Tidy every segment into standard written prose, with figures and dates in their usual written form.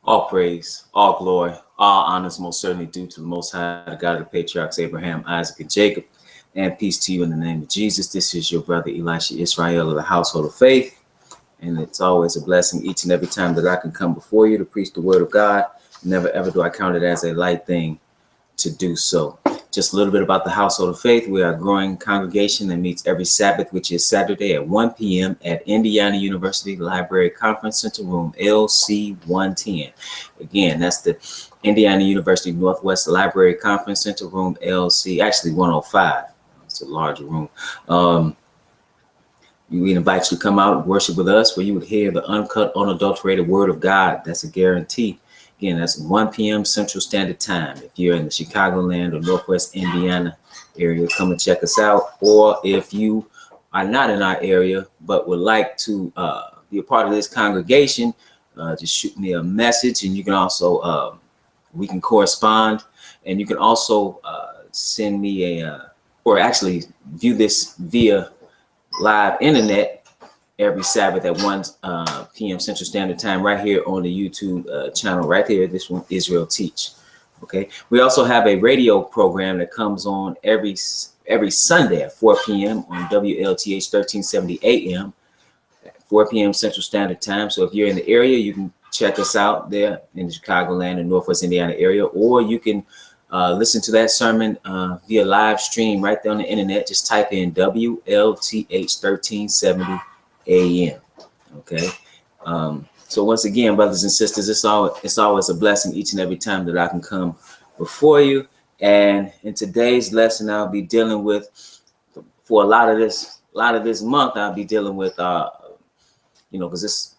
All praise, all glory, all honors most certainly due to the Most High, the God of the Patriarchs, Abraham, Isaac, and Jacob. And peace to you in the name of Jesus. This is your brother Elisha Israel of the Household of Faith. And it's always a blessing each and every time that I can come before you to preach the word of God. Never ever do I count it as a light thing to do so. Just a little bit about the Household of Faith. We are a growing congregation that meets every Sabbath, which is Saturday at 1 p.m. at Indiana University Library Conference Center Room LC 110. Again, that's the Indiana University Northwest Library Conference Center Room LC, actually 105. It's a larger room. We invite you to come out and worship with us, where you would hear the uncut, unadulterated word of God. That's a guarantee. Again, that's 1 p.m. Central Standard Time. If you're in the Chicagoland or Northwest Indiana area, come and check us out. Or if you are not in our area but would like to be a part of this congregation, just shoot me a message, and you can also we can correspond. And you can also send me or actually view this via live internet every Sabbath at 1 p.m. Central Standard Time, right here on the YouTube channel, right here. This one, Israel Teach. Okay. We also have a radio program that comes on every Sunday at 4 p.m. on WLTH 1370 AM, at 4 p.m. Central Standard Time. So if you're in the area, you can check us out there in the Chicagoland and Northwest Indiana area, or you can listen to that sermon via live stream right there on the internet. Just type in WLTH 1370 AM. Okay. So once again, brothers and sisters, it's always a blessing each and every time that I can come before you. And in today's lesson, I'll be dealing with, for a lot of this month, I'll be dealing with because it's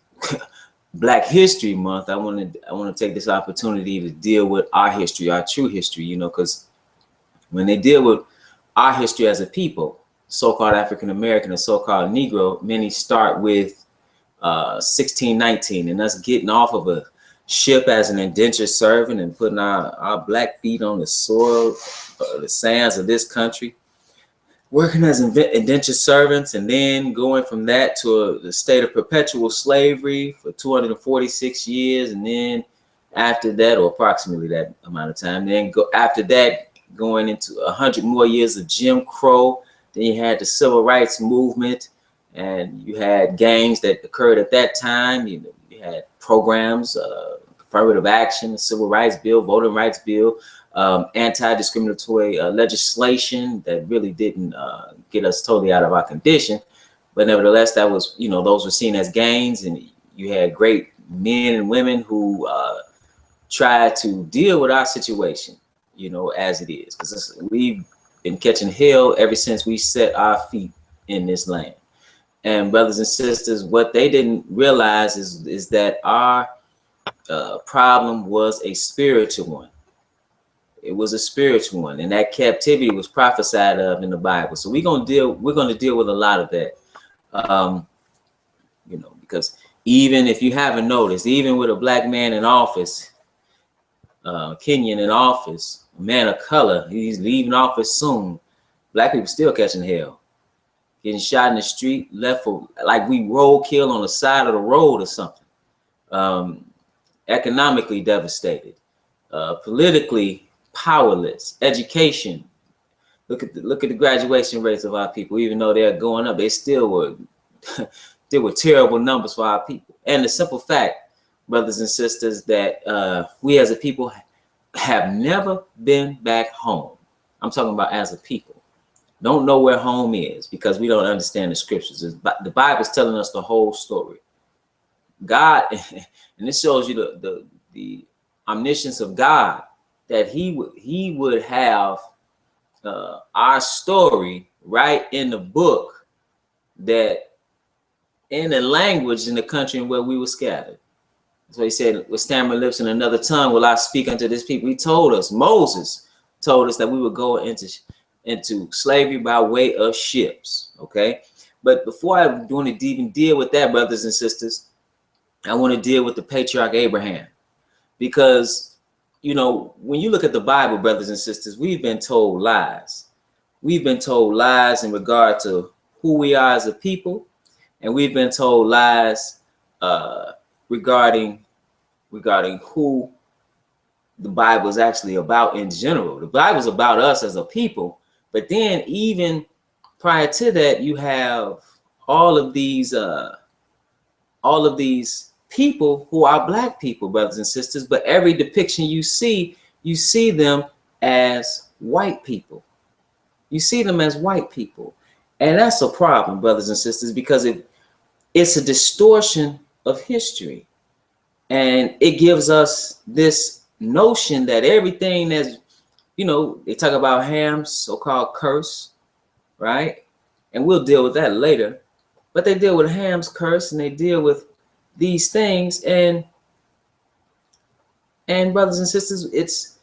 Black History Month. I want to take this opportunity to deal with our history, our true history, because when they deal with our history as a people, so-called African American and so-called Negro, many start with 1619 and us getting off of a ship as an indentured servant and putting our black feet on the soil, the sands of this country, working as indentured servants, and then going from that to the state of perpetual slavery for 246 years, and then after that, or approximately that amount of time, then after that, going into 100 more years of Jim Crow. Then you had the Civil Rights Movement, and you had gangs that occurred at that time. You had programs, affirmative action, the Civil Rights Bill, Voting Rights Bill, anti-discriminatory legislation that really didn't get us totally out of our condition. But nevertheless, that was, those were seen as gains, and you had great men and women who tried to deal with our situation, as it is. Because we've been catching hell ever since we set our feet in this land. And brothers and sisters, what they didn't realize is that our problem was a spiritual one. It was a spiritual one, and that captivity was prophesied of in the Bible. So we're going to deal with a lot of that, because even if you haven't noticed, even with a black man in office, Kenyan in office, a man of color, he's leaving office soon, black people still catching hell, getting shot in the street, left for like we roadkill on the side of the road or something. Economically devastated, politically powerless, education. Look at the graduation rates of our people. Even though they're going up, they still were there were terrible numbers for our people. And the simple fact, brothers and sisters, that we as a people have never been back home. I'm talking about as a people. Don't know where home is because we don't understand the scriptures. The Bible is telling us the whole story. God, and this shows you the omniscience of God, that he would have our story right in the book, that in the language in the country where we were scattered. So he said, with stammering lips and another tongue will I speak unto this people. He told us, Moses told us that we would go into slavery by way of ships. Okay. But before I want to even deal with that, brothers and sisters, I want to deal with the patriarch Abraham, because, when you look at the Bible, brothers and sisters, we've been told lies. We've been told lies in regard to who we are as a people. And we've been told lies regarding regarding who the Bible is actually about in general. The Bible is about us as a people, but then even prior to that, you have all of these people who are black people, brothers and sisters. But every depiction you see them as white people. You see them as white people, and that's a problem, brothers and sisters, because it's a distortion of history, and it gives us this notion that everything that's, you know, they talk about Ham's so-called curse, right? And we'll deal with that later. But they deal with Ham's curse, and they deal with these things, and brothers and sisters, it's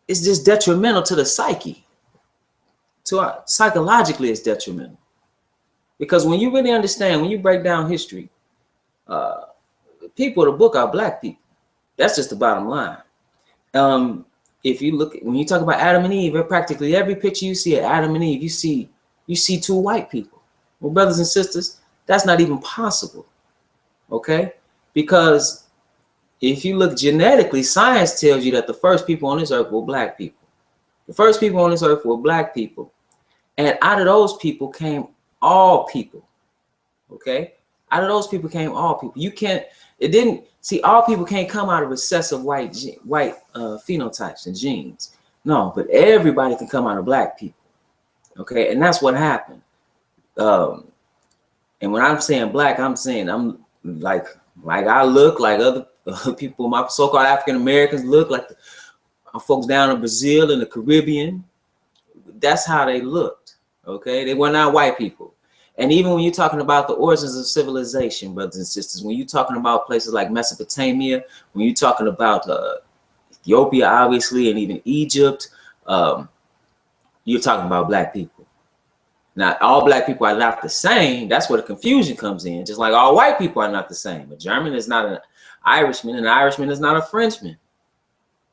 just detrimental to the psyche. Psychologically, it's detrimental, because when you really understand, when you break down history, people of the book are black people. That's just the bottom line. If you look, when you talk about Adam and Eve, practically every picture you see of Adam and Eve, you see two white people. Well, brothers and sisters, that's not even possible, okay? Because if you look genetically, science tells you that the first people on this earth were black people. The first people on this earth were black people. And out of those people came all people, okay? Out of those people came all people. All people can't come out of recessive white phenotypes and genes. No, but everybody can come out of black people, okay? And that's what happened. And when I'm saying black, I'm saying I'm like I look like other people, my so-called African Americans look like folks down in Brazil and the Caribbean. That's how they looked, okay? They were not white people. And even when you're talking about the origins of civilization, brothers and sisters, when you're talking about places like Mesopotamia, when you're talking about Ethiopia, obviously, and even Egypt, you're talking about black people. Now, all black people are not the same. That's where the confusion comes in. Just like all white people are not the same. A German is not an Irishman, and an Irishman is not a Frenchman.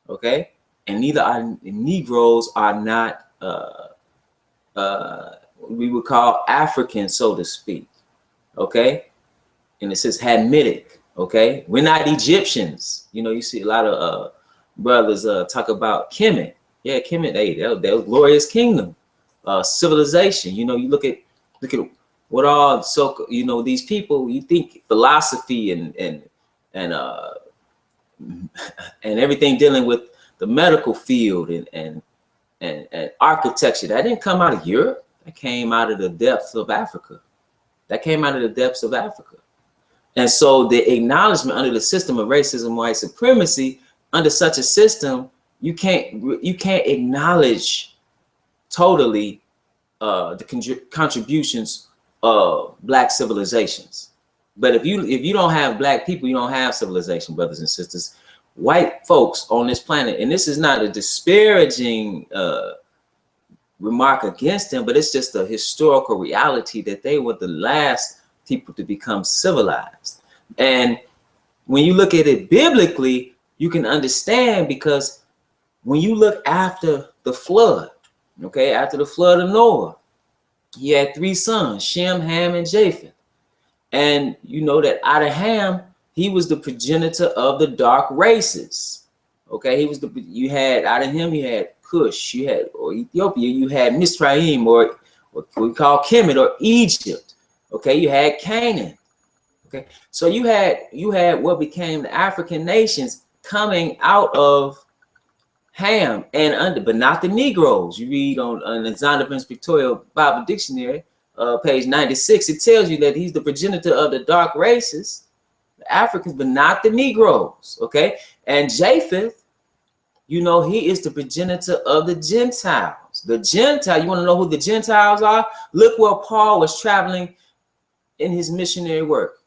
Okay? And neither are Negroes are not we would call African, so to speak. Okay? And it says Hamitic. Okay? We're not Egyptians. You know, you see a lot of brothers talk about Kemet. Yeah, Kemet, hey, that was glorious kingdom. Civilization, you know, you look at what all, so you know, these people, you think philosophy and everything dealing with the medical field and architecture, that didn't come out of Europe. That came out of the depths of Africa. And so the acknowledgement under the system of racism, white supremacy, under such a system, you can't acknowledge totally the contributions of black civilizations. But if you don't have black people, you don't have civilization, brothers and sisters. White folks on this planet, and this is not a disparaging remark against them, but it's just a historical reality that they were the last people to become civilized. And when you look at it biblically, you can understand, because when you look after the flood, okay, after the flood of Noah, he had 3 sons, Shem, Ham, and Japheth. And you know that out of Ham, he was the progenitor of the dark races. Okay, you had out of him, you had Cush, you had, or Ethiopia, you had Mizraim, or what we call Kemet, or Egypt. Okay, you had Canaan. Okay, so you had what became the African nations coming out of Ham and but not the Negroes. You read on the Zondervan's Pictorial Bible Dictionary, page 96, it tells you that he's the progenitor of the dark races, the Africans, but not the Negroes. Okay, and Japheth, you know, he is the progenitor of the Gentiles. The Gentile, you want to know who the Gentiles are? Look where Paul was traveling in his missionary work.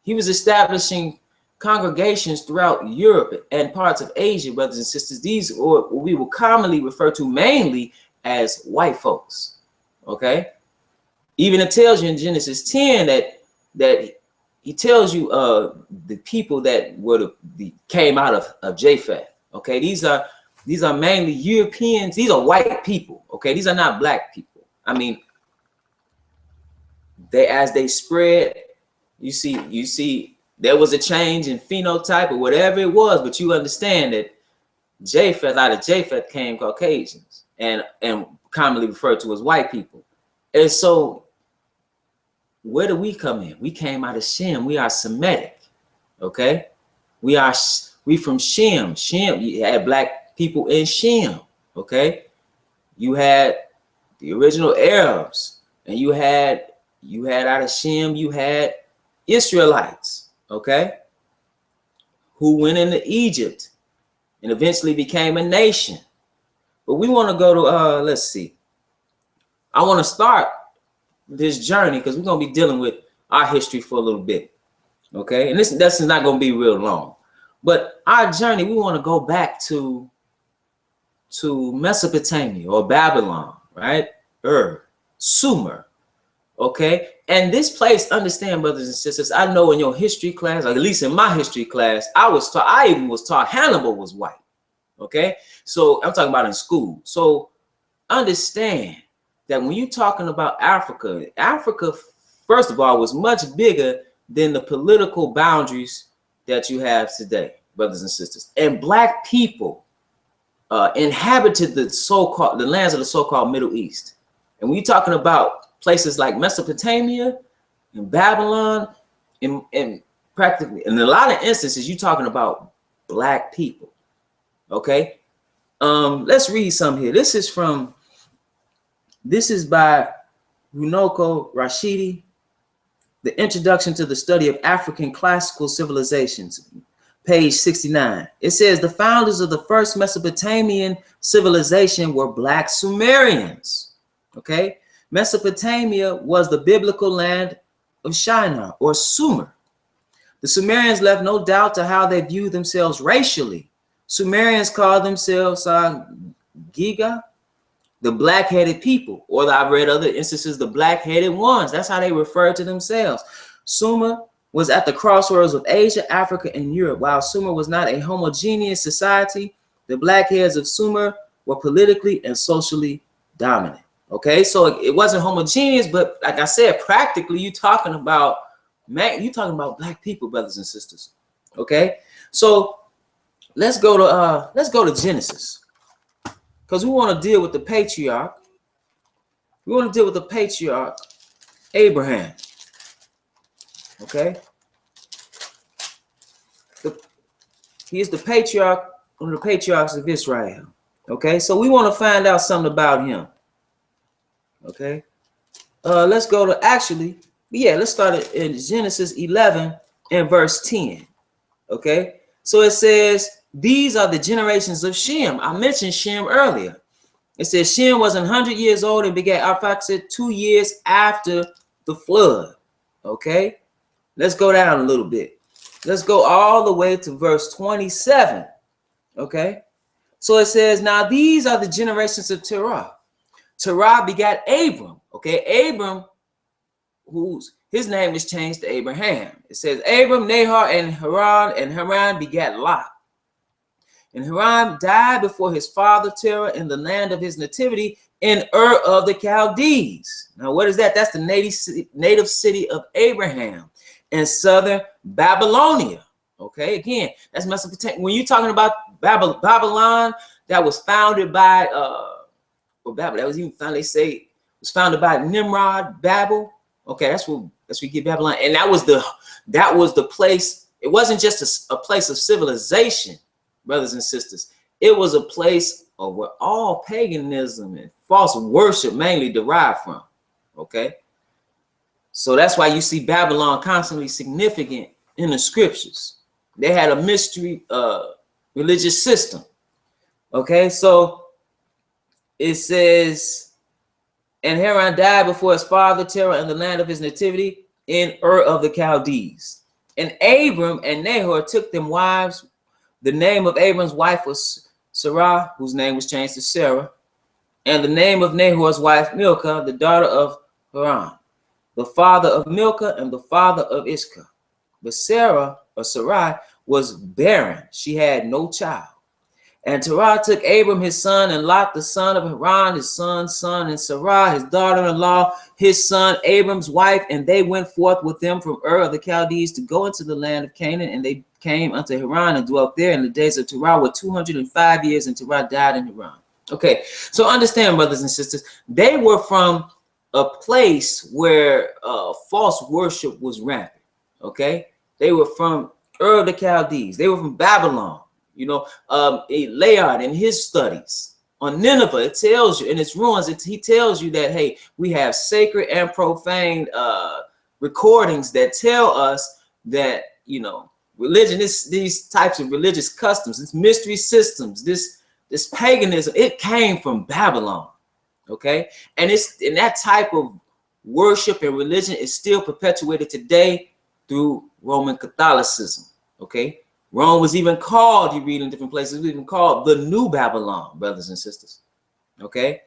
He was establishing congregations throughout Europe and parts of Asia, brothers and sisters. These are what we will commonly refer to mainly as white folks. Okay, even it tells you in Genesis 10 that he tells you the people that were came out of Japheth. Okay, these are mainly Europeans. These are white people. Okay, these are not black people. I mean, as they spread, You see, there was a change in phenotype or whatever it was, but you understand that Japheth, out of Japheth came Caucasians and commonly referred to as white people. And so where do we come in? We came out of Shem. We are Semitic. Okay? We from Shem. Shem, you had black people in Shem. Okay? You had the original Arabs, and you had out of Shem, you had Israelites, okay, who went into Egypt and eventually became a nation. But we want to go to let's see. I want to start this journey because we're going to be dealing with our history for a little bit. Okay, and this is not going to be real long. But our journey, we want to go back to Mesopotamia or Babylon, right? Sumer. Okay, and this place, understand, brothers and sisters, I know in your history class, or at least in my history class, I even was taught Hannibal was white. Okay, so I'm talking about in school. So understand that when you're talking about Africa, first of all, was much bigger than the political boundaries that you have today, brothers and sisters. And black people inhabited the lands of the so-called Middle East. And when you're talking about places like Mesopotamia and Babylon, and practically in a lot of instances, you're talking about black people. Okay, let's read some here. This is by Runoko Rashidi, The Introduction to the Study of African Classical Civilizations, page 69. It says the founders of the first Mesopotamian civilization were black Sumerians. Okay, Mesopotamia was the biblical land of Shinar or Sumer. The Sumerians left no doubt to how they viewed themselves racially. Sumerians called themselves Giga, the black-headed people, or I've read other instances, the black-headed ones. That's how they referred to themselves. Sumer was at the crossroads of Asia, Africa, and Europe. While Sumer was not a homogeneous society, the blackheads of Sumer were politically and socially dominant. Okay, so it wasn't homogeneous, but like I said, practically you're talking about black people, brothers and sisters. Okay, so let's go to Genesis, because we want to deal with the patriarch. We want to deal with the patriarch Abraham. Okay, he is the patriarch, one of the patriarchs of Israel. Okay, so we want to find out something about him. Okay, let's go to let's start in Genesis 11 and verse 10. Okay, so it says, these are the generations of Shem. I mentioned Shem earlier. It says Shem was 100 years old and begat Arphaxad 2 years after the flood. Okay, let's go down a little bit. Let's go all the way to verse 27. Okay, so it says, now these are the generations of Terah. Terah begat Abram. Okay, Abram, his name is changed to Abraham. It says Abram, Nahor, and Haran begat Lot. And Haran died before his father Terah in the land of his nativity in Ur of the Chaldees. Now, what is that? That's the native city of Abraham in southern Babylonia. Okay, again, that's Mesopotamia. When you're talking about Babylon, that was founded by that was even found, they say it was founded by Nimrod, Babel. Okay, that's where we get Babylon. And that was the place. It wasn't just a place of civilization, brothers and sisters. It was a place of where all paganism and false worship mainly derived from. Okay, so that's why you see Babylon constantly significant in the scriptures. They had a mystery religious system. Okay, so it says, and Haran died before his father Terah in the land of his nativity in Ur of the Chaldees. And Abram and Nahor took them wives. The name of Abram's wife was Sarah, whose name was changed to Sarah. And the name of Nahor's wife, Milcah, the daughter of Haran, the father of Milcah and the father of Iscah. But Sarah, or Sarai, was barren. She had no child. And Terah took Abram his son, and Lot the son of Haran his son's son, and Sarah his daughter-in-law, his son Abram's wife, and they went forth with them from Ur of the Chaldees to go into the land of Canaan. And they came unto Haran and dwelt there. And the days of Terah were 205 years, and Terah died in Haran. Okay, so understand, brothers and sisters, they were from a place where false worship was rampant. Okay, they were from Ur of the Chaldees. They were from Babylon. You know, Layard in his studies on Nineveh, it tells you in its ruins, he tells you that, hey, we have sacred and profane recordings that tell us that, you know, religion, these types of religious customs, this mystery systems, this paganism, it came from Babylon. Okay, and that type of worship and religion is still perpetuated today through Roman Catholicism. Okay. Rome was even called, you read in different places, it was even called the New Babylon, brothers and sisters. Okay?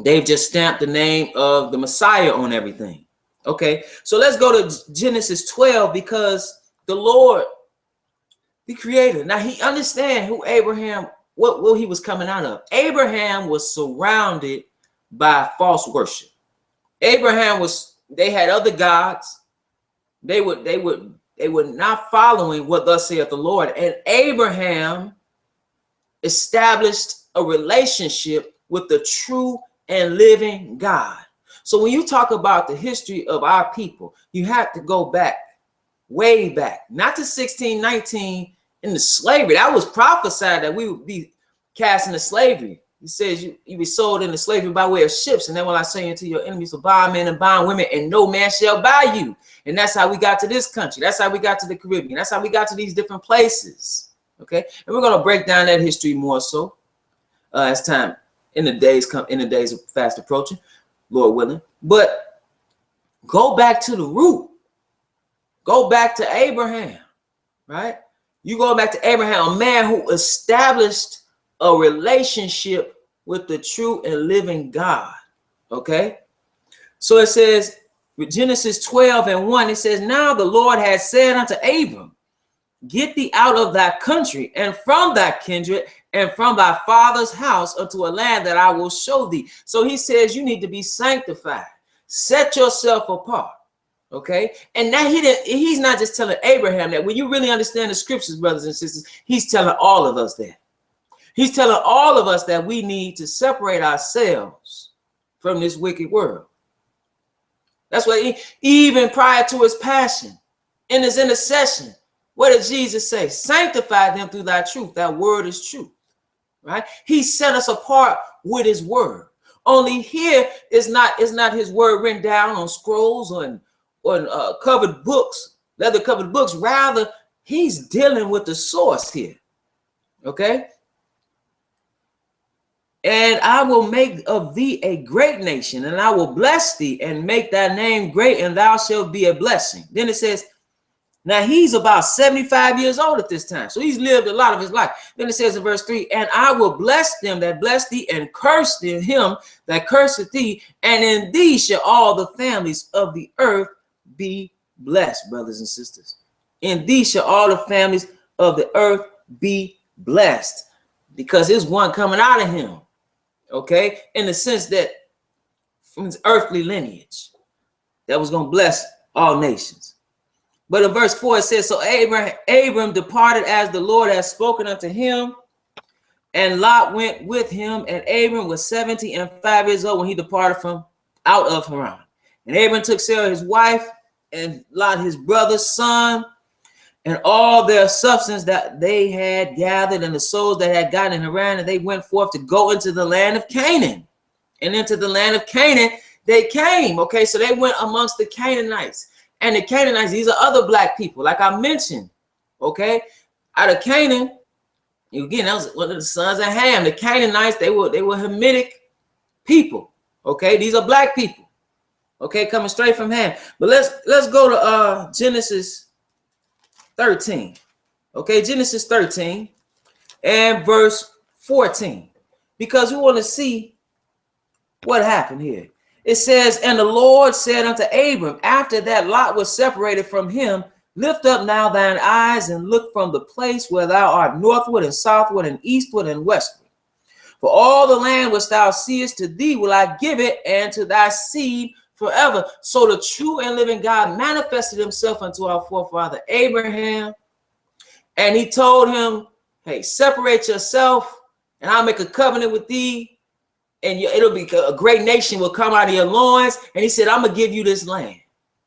They've just stamped the name of the Messiah on everything. Okay? So let's go to Genesis 12, because the Lord, the Creator, now he understands who Abraham, what he was coming out of. Abraham was surrounded by false worship. They had other gods. They were not following what thus saith the Lord. And Abraham established a relationship with the true and living God. So when you talk about the history of our people, you have to go back, way back, not to 1619 in the slavery. That was prophesied that we would be cast into slavery. He says you be sold into slavery by way of ships. And then when I say unto your enemies, for bondmen and bondwomen, and no man shall buy you. And that's how we got to this country. That's how we got to the Caribbean. That's how we got to these different places. Okay. And we're going to break down that history more so as time in the days are fast approaching, Lord willing. But go back to the root. Go back to Abraham, right? You go back to Abraham, a man who established a relationship with the true and living God. Okay. So it says, with Genesis 12:1, it says, now the Lord has said unto Abram, get thee out of thy country and from thy kindred and from thy father's house unto a land that I will show thee. So he says you need to be sanctified. Set yourself apart. Okay. And now he's not just telling Abraham that. When you really understand the scriptures, brothers and sisters, he's telling all of us that. He's telling all of us that we need to separate ourselves from this wicked world. That's why even prior to his passion, in his intercession, what did Jesus say? Sanctify them through thy truth. That word is truth, right? He set us apart with his word. Only here is not his word written down on scrolls or on covered books, leather covered books. Rather, he's dealing with the source here. Okay. And I will make of thee a great nation, and I will bless thee and make thy name great, and thou shalt be a blessing. Then it says, now he's about 75 years old at this time. So he's lived a lot of his life. Then it says in verse 3, and I will bless them that bless thee, and curse him that curseth thee, and in thee shall all the families of the earth be blessed, brothers and sisters. In thee shall all the families of the earth be blessed, because there's one coming out of him. Okay, in the sense that from his earthly lineage that was going to bless all nations. But in verse 4 it says, so Abram departed as the Lord had spoken unto him, and Lot went with him, and Abram was 75 years old when he departed from out of Haran. And Abram took Sarah his wife, and Lot his brother's son, and all their substance that they had gathered, and the souls that had gotten in Haran, and they went forth to go into the land of Canaan. And into the land of Canaan they came. Okay, so they went amongst the Canaanites. And the Canaanites, these are other black people, like I mentioned. Okay, out of Canaan, again, that was one of the sons of Ham. The Canaanites, they were Hamitic people. Okay, these are black people. Okay, coming straight from Ham. But let's go to Genesis 13. Okay, Genesis 13 and verse 14, because we want to see what happened here. It says, and the Lord said unto Abram, after that Lot was separated from him, Lift up now thine eyes and look from the place where thou art northward and southward and eastward and westward. For all the land which thou seest, to thee will I give it, and to thy seed forever. So the true and living God manifested himself unto our forefather Abraham, and he told him, hey, separate yourself, and I'll make a covenant with thee, and it'll be a great nation will come out of your loins. And he said, I'm gonna give you this land.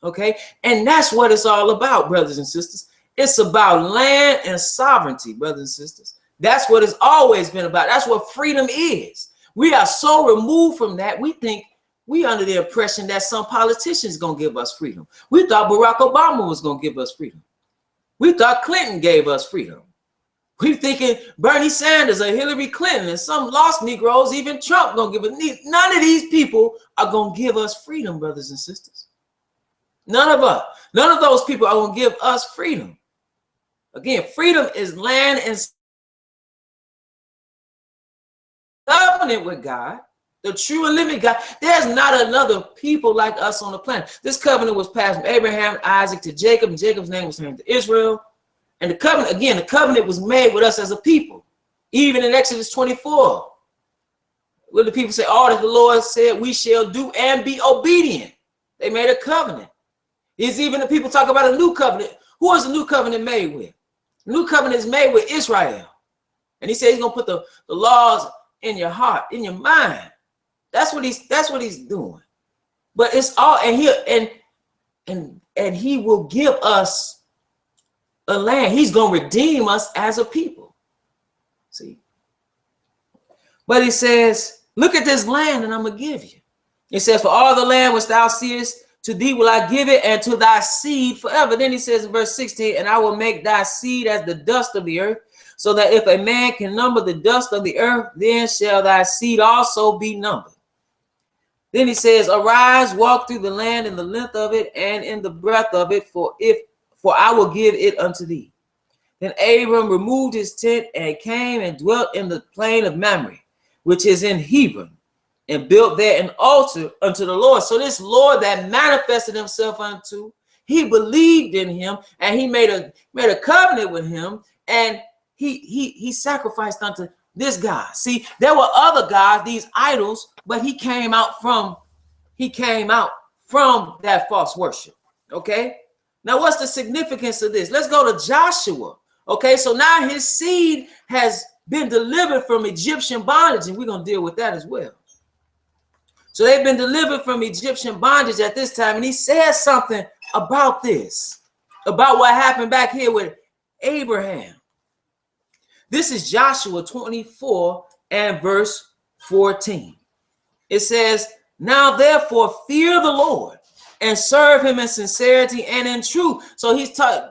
Okay, and that's what it's all about, brothers and sisters. It's about land and sovereignty, brothers and sisters. That's what it's always been about. That's what freedom is. We are so removed from that. We think we under the impression that some politician's gonna give us freedom. We thought Barack Obama was gonna give us freedom. We thought Clinton gave us freedom. We thinking Bernie Sanders or Hillary Clinton and some lost Negroes, even Trump gonna give us. None of these people are gonna give us freedom, brothers and sisters. None of those people are going to give us freedom. Again, freedom is land and covenant with God, the true and living God. There's not another people like us on the planet. This covenant was passed from Abraham, Isaac to Jacob, and Jacob's name was named to Israel. And the covenant, again, the covenant was made with us as a people. Even in Exodus 24, where the people say, all that the Lord said we shall do and be obedient. They made a covenant. Is even the people talk about a new covenant. Who is the new covenant made with? The new covenant is made with Israel. And he said he's gonna put the laws in your heart, in your mind. That's what he's doing. But it's all, and he will give us a land. He's gonna redeem us as a people. See. But he says, look at this land and I'm gonna give you. He says, for all the land which thou seest, to thee will I give it, and to thy seed forever. Then he says in verse 16, and I will make thy seed as the dust of the earth, so that if a man can number the dust of the earth, then shall thy seed also be numbered. Then he says, arise, walk through the land in the length of it and in the breadth of it, for I will give it unto thee. Then Abram removed his tent and came and dwelt in the plain of Mamre, which is in Hebron, and built there an altar unto the Lord. So this Lord that manifested himself unto, he believed in him, and he made a covenant with him, and he sacrificed unto this God. See, there were other gods, these idols, but he came out from that false worship. Okay. Now, what's the significance of this? Let's go to Joshua. Okay, so now his seed has been delivered from Egyptian bondage, and we're going to deal with that as well. So they've been delivered from Egyptian bondage at this time. And he says something about this, about what happened back here with Abraham. This is Joshua 24 and verse 14. It says, now therefore fear the Lord and serve him in sincerity and in truth. So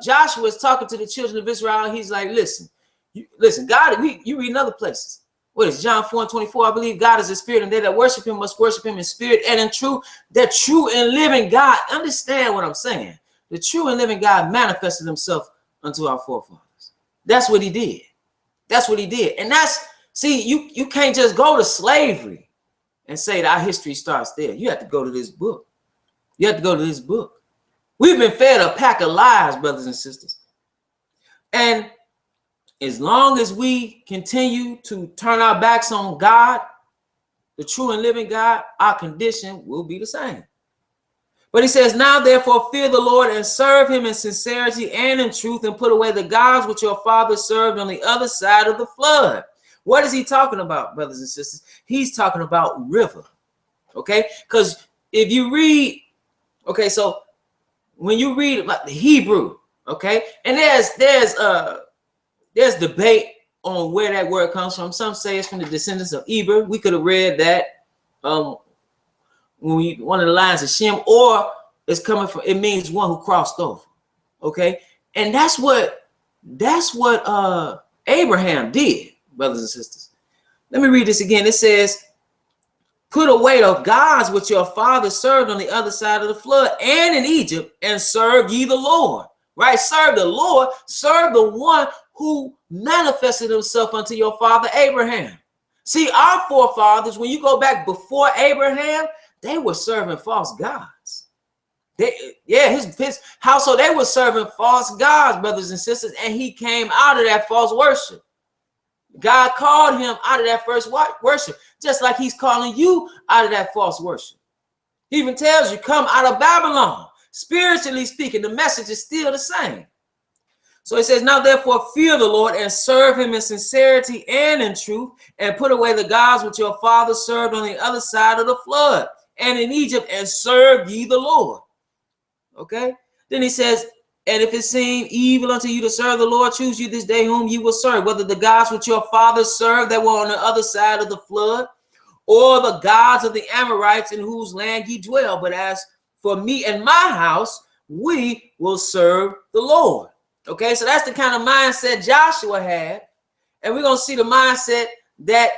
Joshua is talking to the children of Israel. He's like, listen, God, you read in other places. What is John 4 and 24? I believe God is a spirit, and they that worship him must worship him in spirit and in truth. That true and living God, understand what I'm saying. The true and living God manifested himself unto our forefathers. That's what he did. That's what he did. And see, you can't just go to slavery and say that our history starts there. You have to go to this book. You have to go to this book. We've been fed a pack of lies, brothers and sisters. And as long as we continue to turn our backs on God, the true and living God, our condition will be the same. But he says, now therefore fear the Lord and serve him in sincerity and in truth, and put away the gods which your fathers served on the other side of the flood. What is he talking about, brothers and sisters? He's talking about river. Okay, because if you read, okay, so when you read about the Hebrew, okay, and there's debate on where that word comes from. Some say it's from the descendants of Eber. We could have read that when one of the lines of Shem, or it's coming from, it means one who crossed over. Okay, and that's what Abraham did, brothers and sisters. Let me read this again. It says, put away the gods which your father served on the other side of the flood and in Egypt, and serve ye the Lord. Right? Serve the Lord, serve the one who manifested himself unto your father Abraham. See, our forefathers, when you go back before Abraham, they were serving false gods. His household, they were serving false gods, brothers and sisters, and he came out of that false worship. God called him out of that first worship, just like he's calling you out of that false worship. He even tells you, come out of Babylon. Spiritually speaking, the message is still the same. So he says, now therefore fear the Lord and serve him in sincerity and in truth, and put away the gods which your fathers served on the other side of the flood and in Egypt, and serve ye the Lord. Okay. Then he says, and if it seem evil unto you to serve the Lord, choose you this day whom you will serve, whether the gods which your fathers served that were on the other side of the flood, or the gods of the Amorites in whose land ye dwell. But as for me and my house, we will serve the Lord. Okay, so that's the kind of mindset Joshua had. And we're going to see the mindset that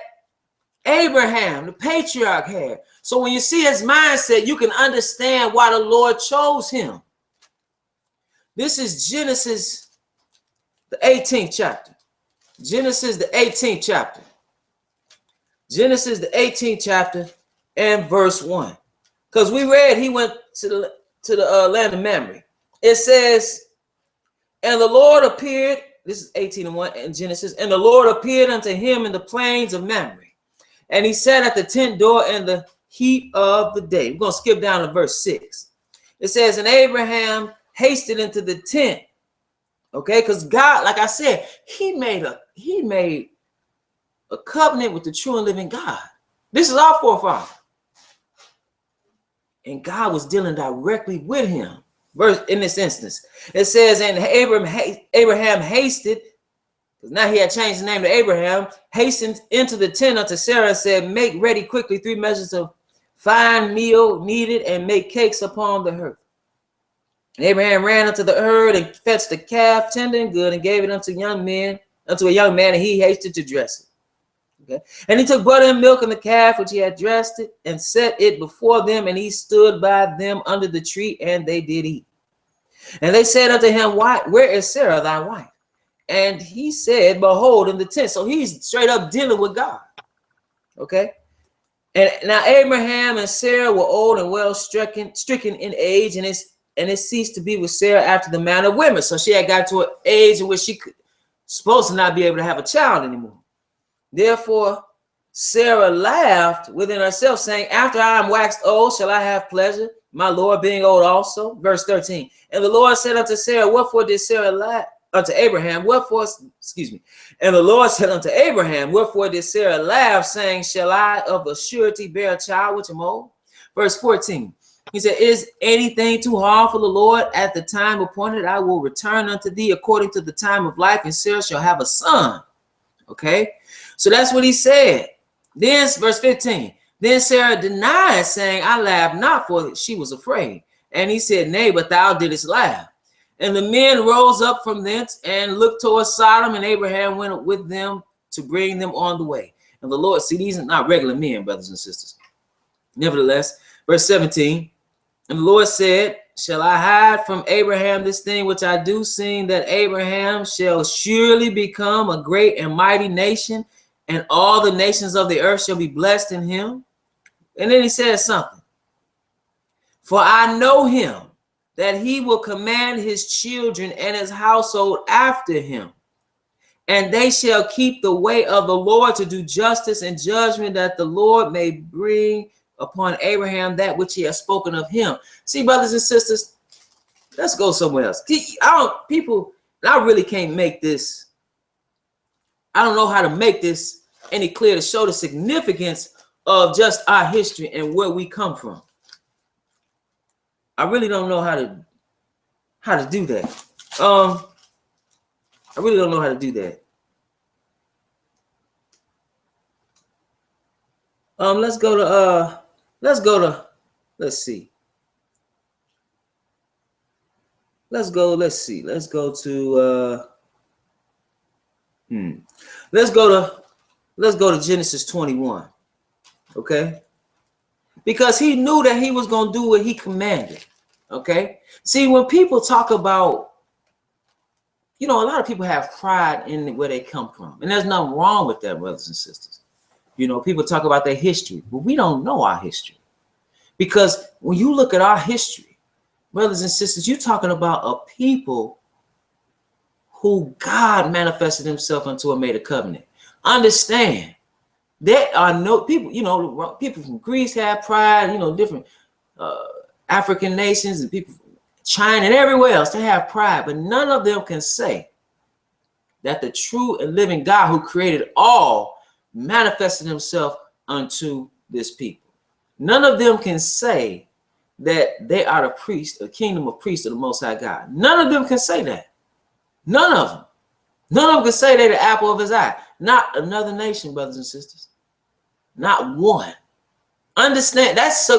Abraham, the patriarch, had. So when you see his mindset, you can understand why the Lord chose him. This is Genesis, the 18th chapter. Genesis, the 18th chapter. Genesis, the 18th chapter and verse 1. Because we read he went to the land of Mamre. It says, and the Lord appeared, this is 18:1 in Genesis, and the Lord appeared unto him in the plains of Mamre. And he sat at the tent door in the heat of the day. We're going to skip down to verse 6. It says, and Abraham hasted into the tent. Okay, because God, like I said, he made a covenant with the true and living God. This is our forefather. And God was dealing directly with him. Verse in this instance, it says, and Abraham hasted, because now he had changed the name to Abraham, hastened into the tent unto Sarah and said, make ready quickly 3 measures of fine meal kneaded, and make cakes upon the hearth. And Abraham ran unto the herd and fetched the calf tender and good, and gave it unto a young man, and he hasted to dress it. Okay. And he took butter and milk and the calf which he had dressed it, and set it before them, and he stood by them under the tree, and they did eat. And they said unto him, where is Sarah thy wife? And he said, behold, in the tent. So he's straight up dealing with God. Okay. And now Abraham and Sarah were old and well stricken in age, and it ceased to be with Sarah after the manner of women. So she had got to an age in which she could supposed to not be able to have a child anymore. Therefore, Sarah laughed within herself, saying, after I am waxed old, shall I have pleasure, my Lord being old also? Verse 13. And the Lord said unto Sarah, wherefore did Sarah laugh? Unto Abraham, and the Lord said unto Abraham, wherefore did Sarah laugh, saying, shall I of a surety bear a child which am old? Verse 14. He said, is anything too hard for the Lord? At the time appointed, I will return unto thee according to the time of life, and Sarah shall have a son. Okay, so that's what he said. Then verse 15. Then Sarah denied, saying, I laughed not, for she was afraid. And he said, nay, but thou didst laugh. And the men rose up from thence and looked towards Sodom, and Abraham went with them to bring them on the way. And the Lord, see, these are not regular men, brothers and sisters. Nevertheless, verse 17, and the Lord said, shall I hide from Abraham this thing which I do, seeing that Abraham shall surely become a great and mighty nation, and all the nations of the earth shall be blessed in him? And then he says something. For I know him, that he will command his children and his household after him, and they shall keep the way of the Lord to do justice and judgment, that the Lord may bring upon Abraham that which he has spoken of him. See, brothers and sisters, let's go somewhere else. I really can't make this. I don't know how to make this any clear to show the significance of just our history and where we come from. I really don't know how to do that. I really don't know how to do that. Let's go to let's go to Genesis 21. Okay? Because he knew that he was going to do what he commanded. Okay? See, when people talk about, a lot of people have pride in where they come from. And there's nothing wrong with that, brothers and sisters. People talk about their history, but we don't know our history. Because when you look at our history, brothers and sisters, you're talking about a people who God manifested himself unto and made a covenant. Understand, there are no people, people from Greece have pride, different African nations and people from China and everywhere else, they have pride, but none of them can say that the true and living God who created all manifested himself unto this people. None of them can say that they are the priest, a kingdom of priests of the Most High God. None of them can say that. None of them. None of them can say they're the apple of his eye. Not another nation, brothers and sisters. Not one. Understand, that's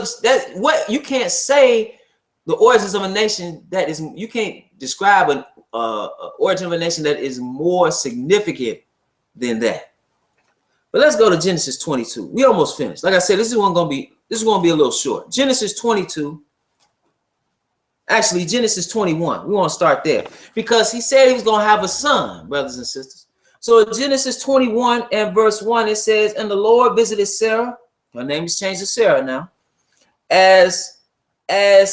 what you can't say. The origins of a nation that is, you can't describe an origin of a nation that is more significant than that. But let's go to Genesis 22. We almost finished. Like I said, this is going to be a little short. Genesis 22. Actually, Genesis 21. We want to start there because he said he was going to have a son, brothers and sisters. So in Genesis 21 and verse 1, it says, and the Lord visited Sarah. Her name is changed to Sarah now. As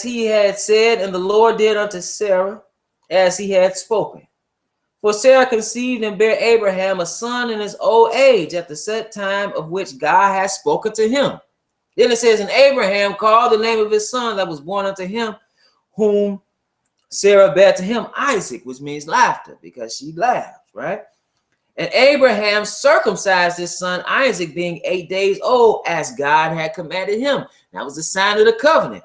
he had said, and the Lord did unto Sarah as he had spoken. For Sarah conceived and bare Abraham a son in his old age at the set time of which God had spoken to him. Then it says, and Abraham called the name of his son that was born unto him, whom Sarah bare to him, Isaac, which means laughter, because she laughed, right? And Abraham circumcised his son Isaac, being 8 days old, as God had commanded him. That was the sign of the covenant,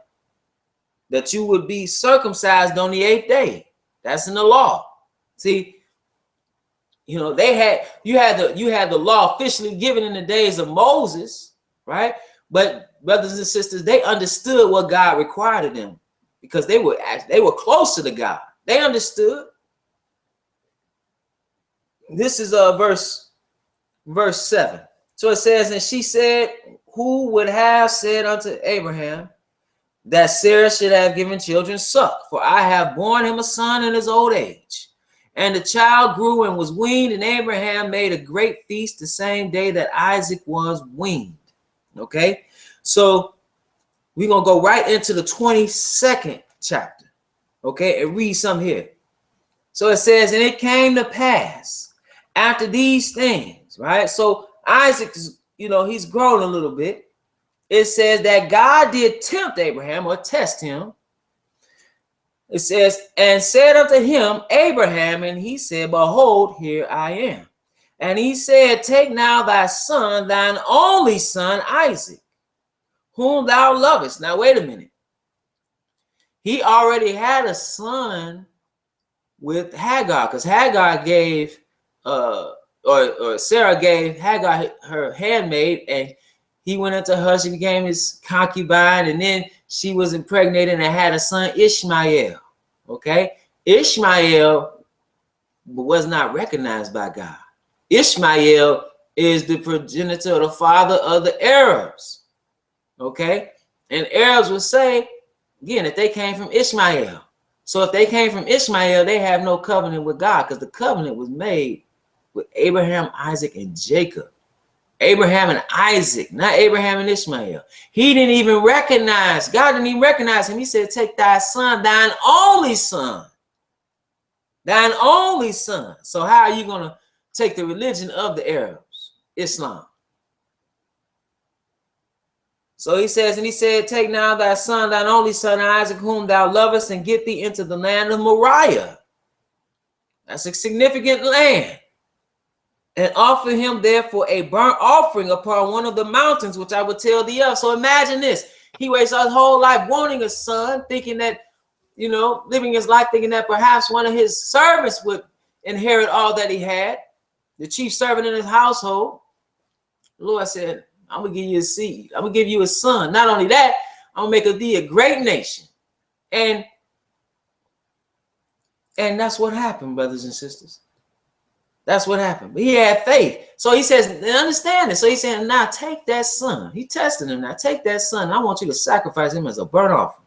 that you would be circumcised on the 8th day. That's in the law. See, you had the law officially given in the days of Moses, right? But brothers and sisters, they understood what God required of them because they were closer to God. They understood. This is verse 7. So it says, and she said, who would have said unto Abraham that Sarah should have given children suck? For I have borne him a son in his old age. And the child grew and was weaned, and Abraham made a great feast the same day that Isaac was weaned. Okay, so we're going to go right into the 22nd chapter, okay, and read some here. So it says, and it came to pass after these things, right? So Isaac is, he's grown a little bit. It says that God did tempt Abraham or test him. It says, and said unto him, Abraham, and he said, behold, here I am. And he said, take now thy son, thine only son, Isaac, whom thou lovest. Now, wait a minute. He already had a son with Hagar, because Hagar gave, or Sarah gave Hagar her handmaid, and he went into her, she became his concubine, and then she was impregnated and had a son, Ishmael. Okay? Ishmael was not recognized by God. Ishmael is the progenitor, the father of the Arabs. Okay? And Arabs would say, again, that they came from Ishmael. So if they came from Ishmael, they have no covenant with God, because the covenant was made with Abraham, Isaac, and Jacob. Abraham and Isaac, not Abraham and Ishmael. He didn't even recognize, God didn't even recognize him. He said, take thy son, thine only son. Thine only son. So how are you going to take the religion of the Arabs? Islam. So he says, and he said, take now thy son, thine only son, Isaac, whom thou lovest, and get thee into the land of Moriah. That's a significant land. And offer him therefore a burnt offering upon one of the mountains, which I will tell thee of. So imagine this. He wastes his whole life wanting a son, thinking that, living his life thinking that perhaps one of his servants would inherit all that he had, the chief servant in his household. The Lord said, I'm going to give you a seed. I'm going to give you a son. Not only that, I'm going to make of thee a great nation. And that's what happened, brothers and sisters. That's what happened. But he had faith. So he says, understand it. So he said, now take that son. He tested him. Now take that son. I want you to sacrifice him as a burnt offering.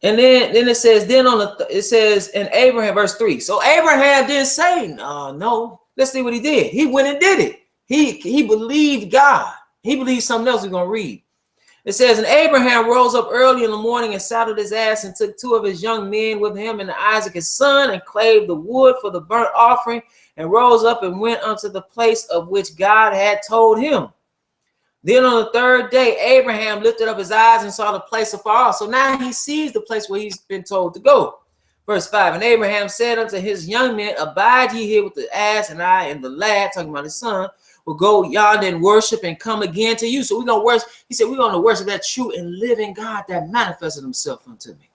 And then it says, it says in Abraham, verse 3. So Abraham didn't say, no. Let's see what he did. He went and did it. He believed God. He believed something else we're going to read. It says, and Abraham rose up early in the morning and saddled his ass and took 2 of his young men with him and Isaac his son and clave the wood for the burnt offering and rose up and went unto the place of which God had told him. Then on the 3rd day, Abraham lifted up his eyes and saw the place afar off. So now he sees the place where he's been told to go. Verse 5, and Abraham said unto his young men, abide ye here with the ass, and I and the lad, talking about his son, will go yonder and worship and come again to you. So we're going to worship. He said, we're going to worship that true and living God that manifested himself unto me.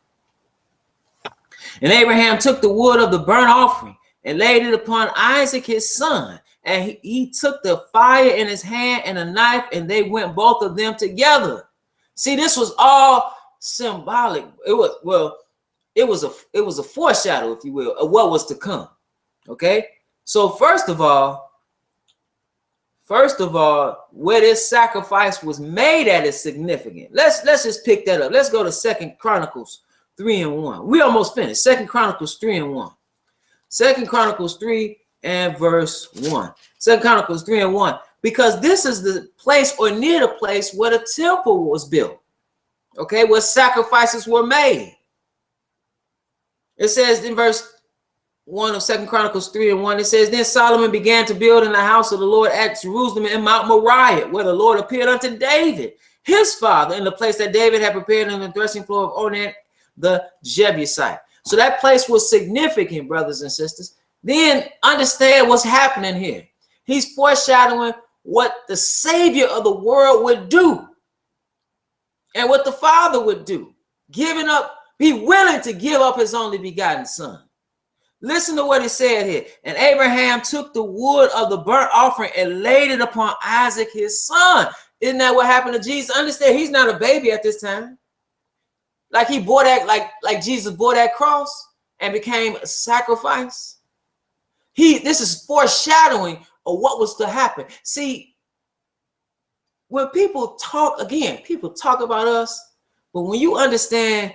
And Abraham took the wood of the burnt offering and laid it upon Isaac his son. And he took the fire in his hand and a knife, and they went both of them together. See, this was all symbolic. It was a foreshadow, if you will, of what was to come. Okay. So first of all, where this sacrifice was made at is significant. Let's just pick that up. Let's go to 2 Chronicles 3:1. We almost finished. 2 Chronicles 3:1. 2 Chronicles 3 and verse 1. 2 Chronicles 3:1. Because this is the place or near the place where the temple was built. Okay, where sacrifices were made. It says in verse 1 of 2 Chronicles 3:1, it says, then Solomon began to build in the house of the Lord at Jerusalem in Mount Moriah, where the Lord appeared unto David, his father, in the place that David had prepared in the threshing floor of Onan, the Jebusite. So that place was significant, brothers and sisters. Then understand what's happening here. He's foreshadowing what the Savior of the world would do and what the Father would do, giving up, be willing to give up his only begotten son. Listen to what it said here. And Abraham took the wood of the burnt offering and laid it upon Isaac his son. Isn't that what happened to Jesus? Understand, he's not a baby at this time. Like he bore that, like Jesus bore that cross and became a sacrifice. This is foreshadowing of what was to happen. See, when people talk about us, but when you understand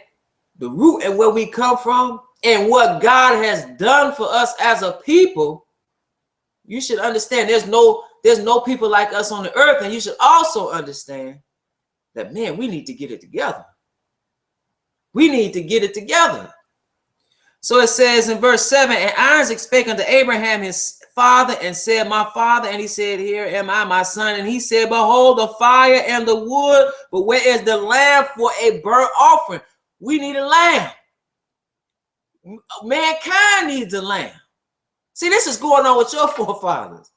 the root and where we come from and what God has done for us as a people, you should understand there's no people like us on the earth. And you should also understand that, man, we need to get it together. We need to get it together. So it says in verse 7, and Isaac spake unto Abraham his father and said, my father. And he said, here am I, my son. And he said, behold, the fire and the wood, but where is the lamb for a burnt offering? We need a lamb. Mankind needs a lamb. See, this is going on with your forefathers.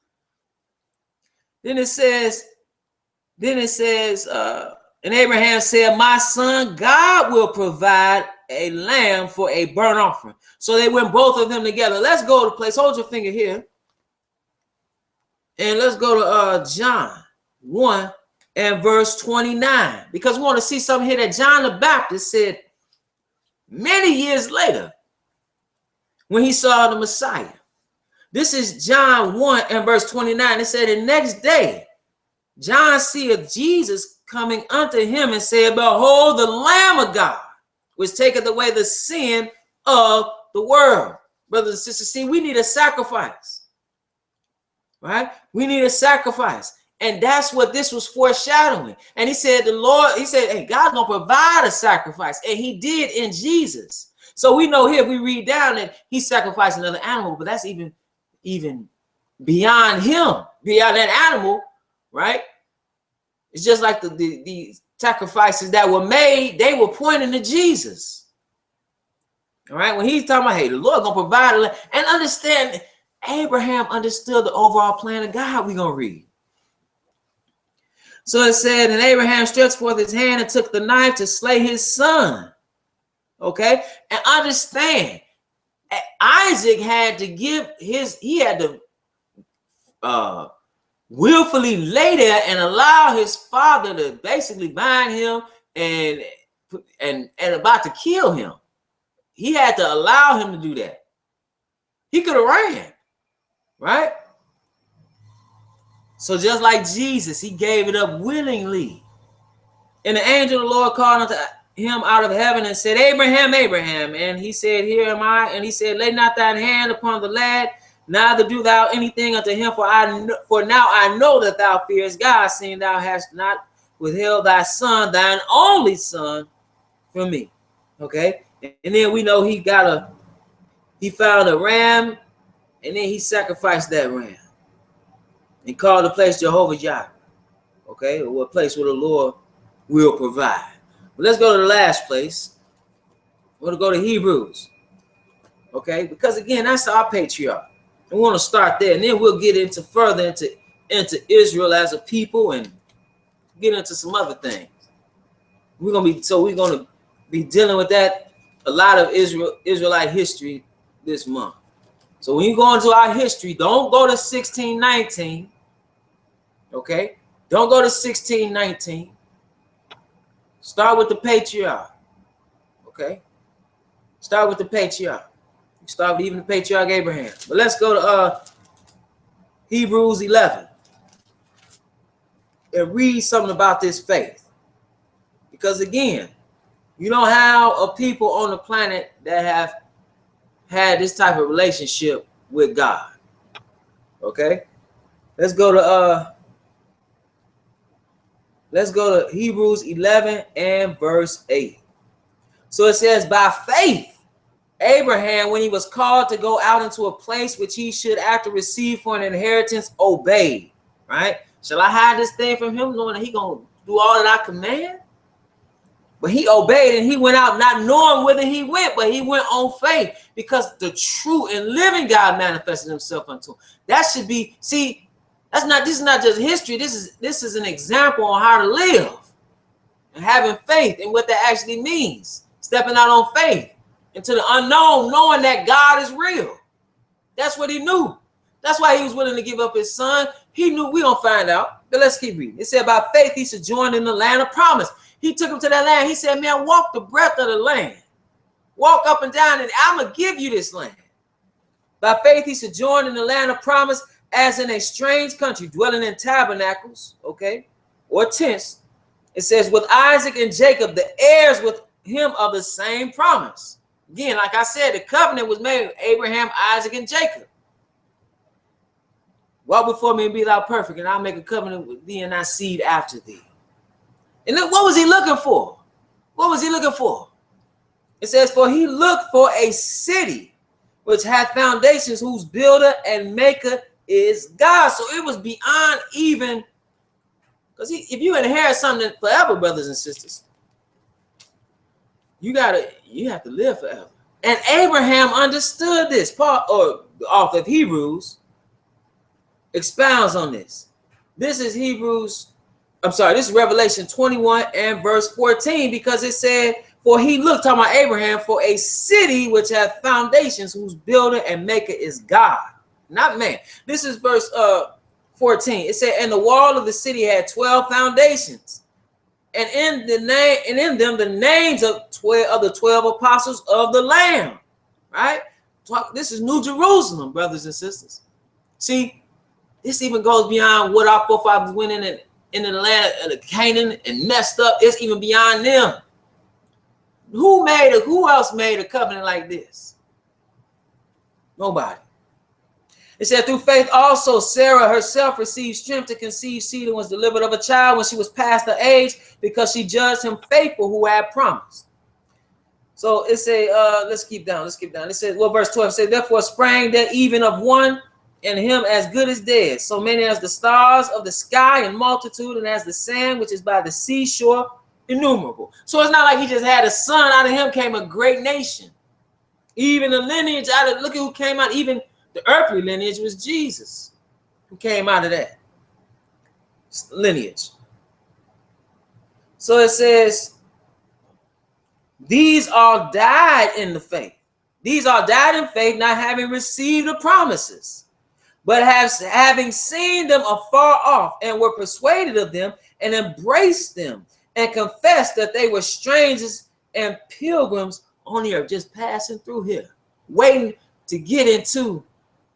Then it says, and Abraham said, my son, God will provide a lamb for a burnt offering. So they went both of them together. Let's go to the place. Hold your finger here. And let's go to John 1 and verse 29. Because we want to see something here that John the Baptist said many years later when he saw the Messiah. This is John 1 and verse 29. It said, the next day, John seeth Jesus coming unto him and said, behold, the Lamb of God, which taketh away the sin of the world. Brothers and sisters, see, we need a sacrifice, right? We need a sacrifice. And that's what this was foreshadowing. And he said, hey, God's going to provide a sacrifice. And he did in Jesus. So we know here, if we read down that he sacrificed another animal, but that's even beyond him, beyond that animal, right? It's just like the sacrifices that were made, they were pointing to Jesus. All right, when he's talking about, hey, the Lord gonna provide, and understand, Abraham understood the overall plan of God. We're gonna read. So it said, and Abraham stretched forth his hand and took the knife to slay his son. Okay, and understand, Isaac had to give he had to willfully lay there and allow his father to basically bind him and about to kill him. He had to allow him to do that. He could have ran, right? So just like Jesus, he gave it up willingly. And the angel of the Lord called unto him out of heaven and said, Abraham, Abraham. And he said, here am I. And he said, lay not thine hand upon the lad, neither do thou anything unto him, for now I know that thou fearest God, seeing thou hast not withheld thy son, thine only son, from me. Okay, and then we know he found a ram, and then he sacrificed that ram and called the place Jehovah Jireh. Okay, or a place where the Lord will provide. But let's go to the last place. We're going to go to Hebrews. Okay, because again, that's our patriarch. We want to start there, and then we'll get into further into Israel as a people and get into some other things. We're gonna be dealing with that, a lot of Israelite history this month. So when you go into our history, don't go to 1619. Okay, don't go to 1619. Start with the patriarch. Okay, start with the patriarch. Start with even the patriarch Abraham. But let's go to Hebrews 11 and read something about this faith. Because again, you don't have a people on the planet that have had this type of relationship with God. Okay? Let's go to Hebrews 11 and verse 8. So it says, by faith, Abraham, when he was called to go out into a place which he should after receive for an inheritance, obeyed. Right? Shall I hide this thing from him, knowing that he gonna do all that I command? But he obeyed, and he went out not knowing whither he went, but he went on faith, because the true and living God manifested himself unto him. That should be, see, this is not just history. This is an example on how to live and having faith and what that actually means. Stepping out on faith into the unknown, knowing that God is real. That's what he knew. That's why he was willing to give up his son. He knew, we don't find out, but let's keep reading. It said, by faith he sojourned in the land of promise. He took him to that land. He said, man, walk the breadth of the land. Walk up and down, and I'm going to give you this land. By faith he sojourned in the land of promise, as in a strange country, dwelling in tabernacles, okay, or tents. It says, with Isaac and Jacob, the heirs with him of the same promise. Again, like I said, the covenant was made with Abraham, Isaac, and Jacob. Walk before me and be thou perfect, and I'll make a covenant with thee and thy seed after thee. And look, what was he looking for? What was he looking for? It says, for he looked for a city which had foundations, whose builder and maker is God. So it was beyond even, because if you inherit something forever, brothers and sisters, you have to live forever. And Abraham understood this. Paul, or the author of Hebrews, expounds on this. This is this is Revelation 21 and verse 14, because it said, for he looked, talking about Abraham, for a city which hath foundations, whose builder and maker is God, not man. This is verse 14. It said, and the wall of the city had 12 foundations, and in them the names of the 12 apostles of the Lamb. Right? This is New Jerusalem, brothers and sisters. See, this even goes beyond what our forefathers went in the land of Canaan and messed up. It's even beyond them. Who else made a covenant like this? Nobody. It said, through faith also Sarah herself received strength to conceive seed and was delivered of a child when she was past her age, because she judged him faithful who had promised. So it said, let's keep down. It said, well, verse 12 said, therefore sprang there even of one, and him as good as dead, so many as the stars of the sky in multitude, and as the sand which is by the seashore innumerable. So it's not like he just had a son. Out of him came a great nation. Even the lineage look at who came out. Even the earthly lineage was Jesus, who came out of that lineage. So it says, these all died in the faith. These all died in faith, not having received the promises, but having seen them afar off, and were persuaded of them, and embraced them, and confessed that they were strangers and pilgrims on the earth, just passing through here, waiting to get into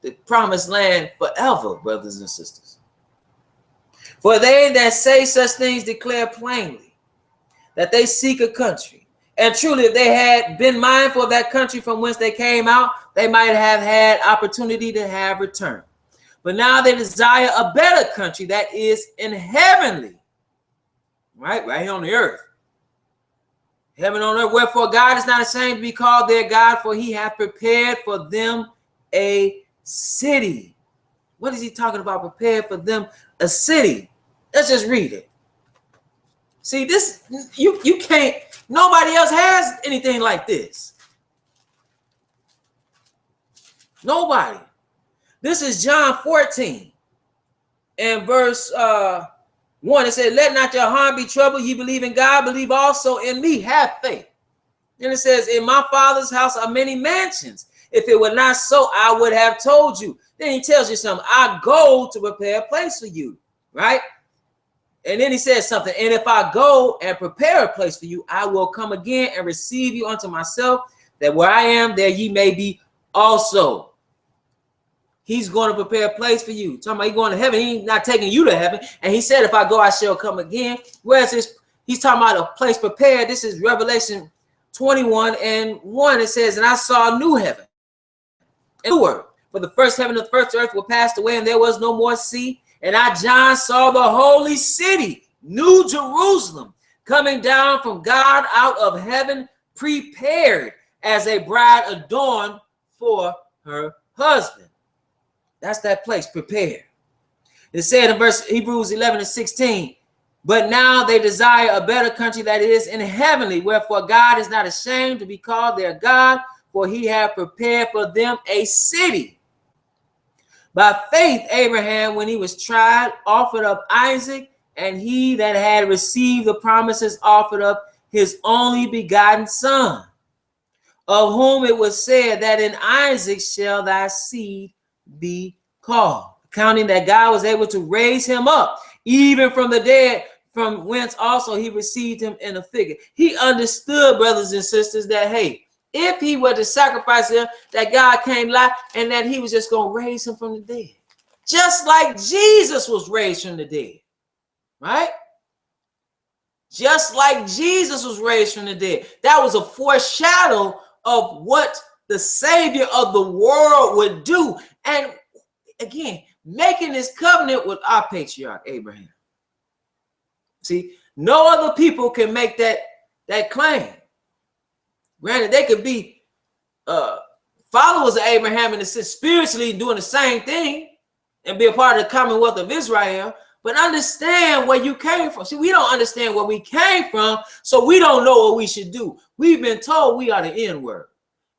the promised land forever, brothers and sisters. For they that say such things declare plainly that they seek a country. And truly, if they had been mindful of that country from whence they came out, they might have had opportunity to have returned. But now they desire a better country, that is in heavenly. Right here on the earth. Heaven on earth. Wherefore God is not ashamed to be called their God, for he hath prepared for them a city. What is he talking about? Prepared for them a city. Let's just read it. See, this, you can't, nobody else has anything like this. Nobody. This is John 14 and verse 1. It says, let not your heart be troubled. Ye believe in God, believe also in me. Have faith. And it says, in my Father's house are many mansions. If it were not so, I would have told you. Then he tells you something. I go to prepare a place for you, right? And then he says something. And if I go and prepare a place for you, I will come again and receive you unto myself, that where I am, there ye may be also. He's going to prepare a place for you. Talking about he's going to heaven. He's not taking you to heaven. And he said, if I go, I shall come again. Whereas he's talking about a place prepared. This is Revelation 21 and 1. It says, and I saw a new heaven and new earth. For the first heaven and the first earth were passed away, and there was no more sea. And I, John, saw the holy city, New Jerusalem, coming down from God out of heaven, prepared as a bride adorned for her husband. That's that place, prepared. It said in verse Hebrews 11 and 16, but now they desire a better country that is in heavenly, wherefore God is not ashamed to be called their God, for he hath prepared for them a city. By faith, Abraham, when he was tried, offered up Isaac, and he that had received the promises offered up his only begotten son, of whom it was said that in Isaac shall thy seed be called, counting that God was able to raise him up, even from the dead, from whence also he received him in a figure. He understood, brothers and sisters, that, hey, if he were to sacrifice him, that God came live and that he was just going to raise him from the dead. Just like Jesus was raised from the dead, right? Just like Jesus was raised from the dead. That was a foreshadow of what the Savior of the world would do. And again, making this covenant with our patriarch, Abraham. See, no other people can make that claim. Granted, they could be followers of Abraham in the sense spiritually doing the same thing and be a part of the Commonwealth of Israel, but understand where you came from. See, we don't understand where we came from, so we don't know what we should do. We've been told we are the N-word.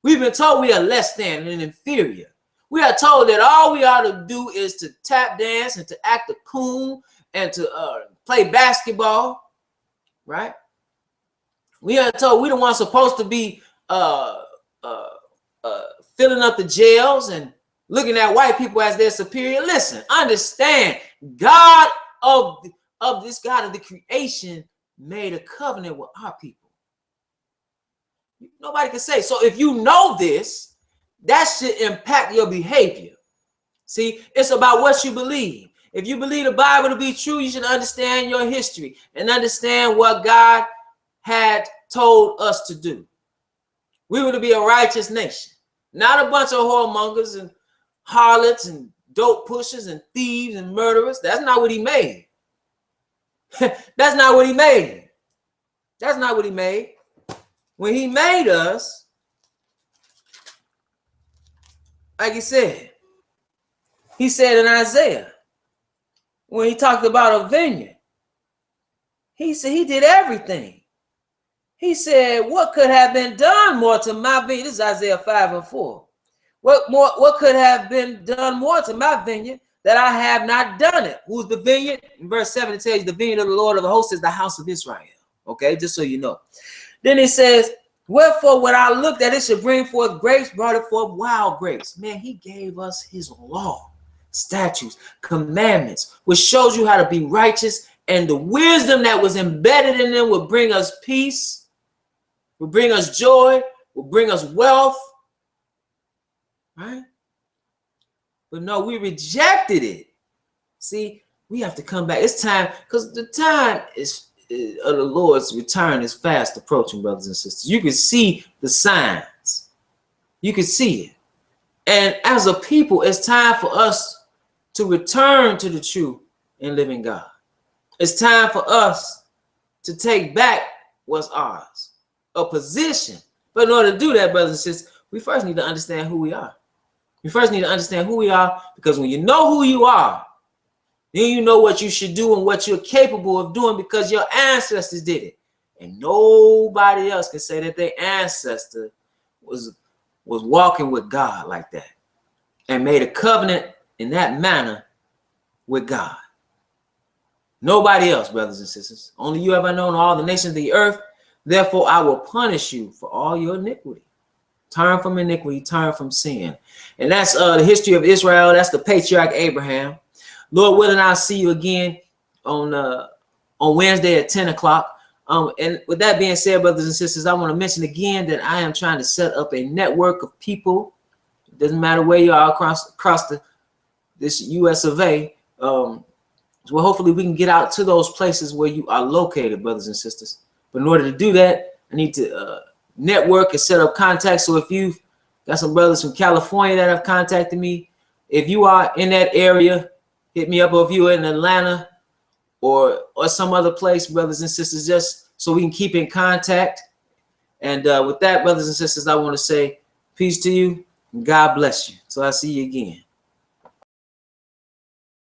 We've been told we are less than and inferior. We are told that all we ought to do is to tap dance and to act a coon and to play basketball, right? We are told we the ones supposed to be filling up the jails and looking at white people as their superior. Listen, understand, God of this God of the creation made a covenant with our people. Nobody can say. So if you know this, that should impact your behavior. See, it's about what you believe. If you believe the Bible to be true, you should understand your history and understand what God had told us to do. We were to be a righteous nation, not a bunch of whoremongers and harlots and dope pushers and thieves and murderers. That's not what he made. That's not what he made. That's not what he made. When he made us, like he said in Isaiah, when he talked about a vineyard, he said he did everything. He said, what could have been done more to my vineyard? This is Isaiah 5 and 4. What could have been done more to my vineyard that I have not done it? Who's the vineyard? In verse 7, it tells you the vineyard of the Lord of the hosts is the house of Israel. Okay, just so you know. Then it says, wherefore when I looked that it should bring forth grapes, brought it forth wild grapes. Man, he gave us his law, statutes, commandments, which shows you how to be righteous, and the wisdom that was embedded in them will bring us peace, will bring us joy, will bring us wealth, right? But no, we rejected it. See, we have to come back. It's time, because the time of the Lord's return is fast approaching, brothers and sisters. You can see the signs. You can see it. And as a people, it's time for us to return to the true and living God. It's time for us to take back what's ours, a position. But in order to do that, brothers and sisters, we first need to understand who we are. We first need to understand who we are, because when you know who you are, then you know what you should do and what you're capable of doing, because your ancestors did it. And nobody else can say that their ancestor was walking with God like that and made a covenant in that manner with God. Nobody else, brothers and sisters. Only you have I known all the nations of the earth. Therefore, I will punish you for all your iniquity. Turn from iniquity, turn from sin. And that's the history of Israel. That's the patriarch Abraham. Lord willing, I'll see you again on Wednesday at 10 o'clock. And with that being said, brothers and sisters, I want to mention again that I am trying to set up a network of people. It doesn't matter where you are across this U.S. of A. So hopefully we can get out to those places where you are located, brothers and sisters. But in order to do that, I need to network and set up contacts. So if you've got some brothers from California that have contacted me, if you are in that area, hit me up. Or if you're in Atlanta or some other place, brothers and sisters, just so we can keep in contact. And with that, brothers and sisters, I want to say peace to you and God bless you. So I'll see you again.